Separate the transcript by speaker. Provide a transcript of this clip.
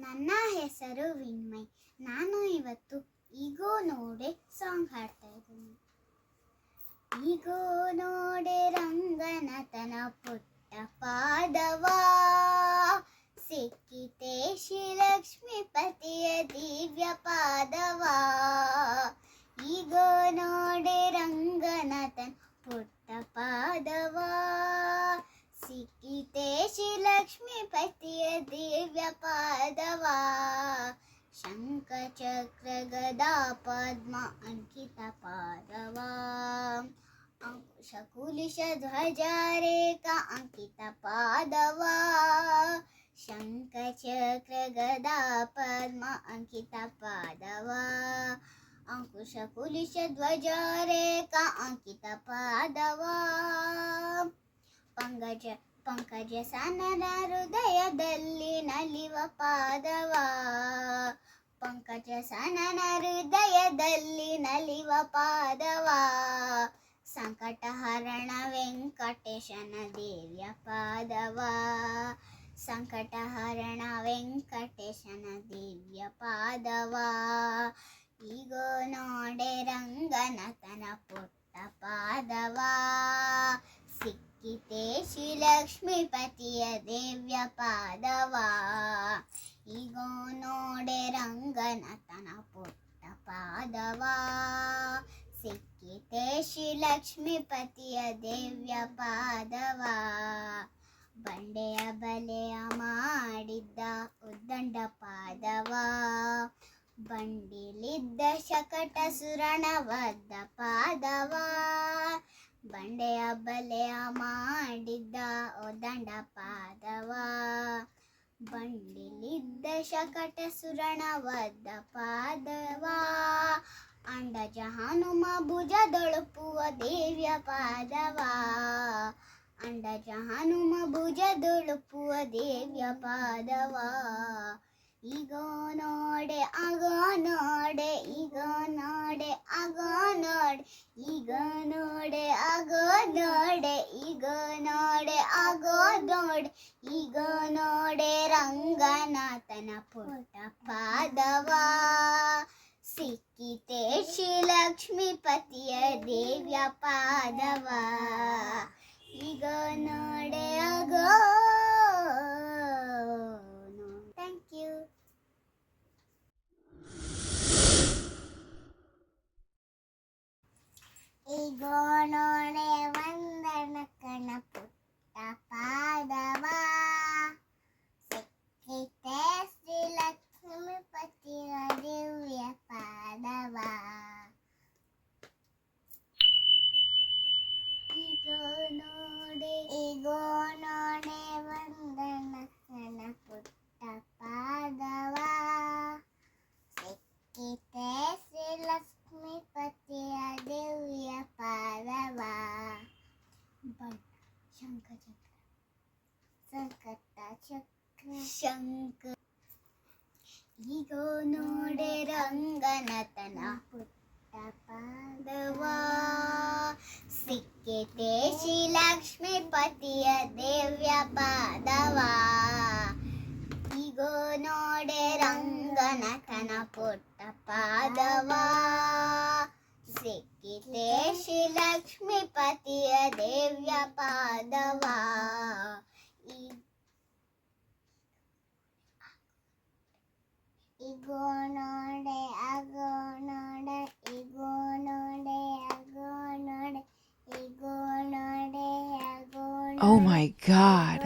Speaker 1: ನನ್ನ ಹೆಸರು ವಿನ್ಮಯ್. ನಾನು ಇವತ್ತು ಈಗೋ ನೋಡೆ ಸಾಂಗ್ ಹಾಡ್ತಾ ಇದ್ದೀನಿ. ಈಗೋ ನೋಡೆ ರಂಗನಾಥನ ಪುಟ್ಟ ಪಾದವಾ, ಸಿಕ್ಕಿತೆ ಶ್ರೀಲಕ್ಷ್ಮೀಪತಿಯ ದಿವ್ಯ ಪಾದವಾ. ಈಗೋ ನೋಡೆ ರಂಗನಾಥನ ಪುಟ್ಟ ಪಾದವಾ, ಸಿಕ್ಕಿತೆ ಶ್ರೀಲಕ್ಷ್ಮೀಪತಿಯ ದಿವ್ಯ ಪಾದವಾ. ಶಂಖ ಚಕ್ರ ಗದಾ ಪದ್ಮ ಅಂಕಿತ ಪಾದವಾ, ಅಂಕುಶ ಕುಲಿಶ ಧ್ವಜ ರೇಖಾ ಅಂಕಿತ ಪಾದವಾ. ಶಂಖ ಚಕ್ರ ಗದಾ ಪದ್ಮ ಅಂಕಿತ ಪಾದವಾ, ಅಂಕುಶ ಕುಲಿಶ ಧ್ವಜ ರೇಖಾ ಅಂಕಿತ ಪಾದವಾ. ಪಂಕಜ ಸನನ ಹೃದಯದಲ್ಲಿ ನಲಿವ ಪಾದವಾ, ಪಂಕಜ ಸನನ ಹೃದಯದಲ್ಲಿ ನಲಿವ ಪಾದವಾ. ಸಂಕಟಹರಣ ವೆಂಕಟೇಶನ ದಿವ್ಯ ಪಾದವಾ, ಸಂಕಟಹರಣ ವೆಂಕಟೇಶನ ದಿವ್ಯ ಪಾದವಾ. ಈಗೋ ನೋಡೆ ರಂಗನಾಥನ ಪುಟ್ಟ ಪಾದವಾ, ಸಿಕ್ಕಿತೆ ಶ್ರೀಲಕ್ಷ್ಮೀಪತಿಯ ದಿವ್ಯ ಪಾದವಾ. ಈಗೋ ನೋಡೆ ರಂಗನಾಥನ ಪುಟ್ಟ ಪಾದವಾ, ಸಿಕ್ಕಿತೆ ಶ್ರೀಲಕ್ಷ್ಮೀಪತಿಯ ದಿವ್ಯ ಪಾದವಾ. ಬಂಡೆಯ ಬಲೆಯ ಮಾಡಿದ್ದ ಉದ್ದಂಡ ಪಾದವಾ, ಬಂಡಿಲಿದ್ದ ಶಕಟ ಸುರಣವದ್ದ ಪಾದವಾ. ಬಂಡೆಯ ಬಲೆಯ ಮಾಡಿದ್ದ ಉದ್ದಂಡ ಪಾದವಾ, ಬಂಡಿಲಿದ್ದ ಶಕಟ ಸುರಣವದ್ದ ಪಾದವಾ. ಅಂಡಜ ಹನುಮ ಭುಜದೊಳುಪುವ ದಿವ್ಯ ಪಾದವಾ, ಅಂಡಜ ಹನುಮ ಭುಜದೊಳುಪುವ ದಿವ್ಯ ಪಾದವಾ. ಈಗೋ ನೋಡೆ ಆಗೋ ನೋಡೆ, ಈಗೋ ನೋಡೆ ಆಗೋ ನೋಡೆ, ಈಗೋ ನೋಡೆ ಆಗೋ ನೋಡೆ, ಈಗೋ ನೋಡೆ ಆಗೋ ನೋಡೆ. ಈಗೋ ನೋಡೆ ರಂಗನಾಥನ ಪುಟ್ಟ ಪಾದವಾ, ಸಿಕ್ಕಿತೆ ಶ್ರೀಲಕ್ಷ್ಮೀಪತಿಯ ದಿವ್ಯ ಪಾದವಾ. ಈಗೋ ನೋಡೆ ಆಗೋ. Thank you. ಈಗೋ ನೋಡೆ ವಂದನಕನ ಪುಟ್ಟ ಪಾದವಾ, ಸಿಕ್ಕಿತೆ ಶ್ರೀಲಕ್ಷ್ಮೀಪತಿಯ ದಿವ್ಯ ಪಾದವಾ. ಈಗೋ ನೋಡೆ ವಂದನಕನ ಪುಟ್ಟ ಪಾದವಾ, ಸಿಕ್ಕಿತೆ ಶ್ರೀಲಕ್ಷ್ಮೀಪತಿಯ ದಿವ್ಯ ಪಾದವಾ. ಶಂಕ. ಈಗೋ ನೋಡೆ ರಂಗನಾಥನ ಪುಟ್ಟ ಪಾದವಾ, ಸಿಕ್ಕಿತೆ ಶ್ರೀಲಕ್ಷ್ಮೀಪತಿಯ ದಿವ್ಯ ಪಾದವಾ. ಈಗೋ ನೋಡೆ ರಂಗನಾಥನ ಪುಟ್ಟ ಪಾದವಾ, ಸಿಕ್ಕಿತೆ ಶ್ರೀಲಕ್ಷ್ಮೀಪತಿಯ ದಿವ್ಯ ಪಾದವಾ. ಈಗೋ ನೋಡೆ ಆಗೋ ನೋಡೆ, ಈಗೋ ನೋಡೆ ಆಗೋ ನೋಡೆ, ಈಗೋ ನೋಡೆ ಆಗೋ ನೋಡೆ.
Speaker 2: Oh my God.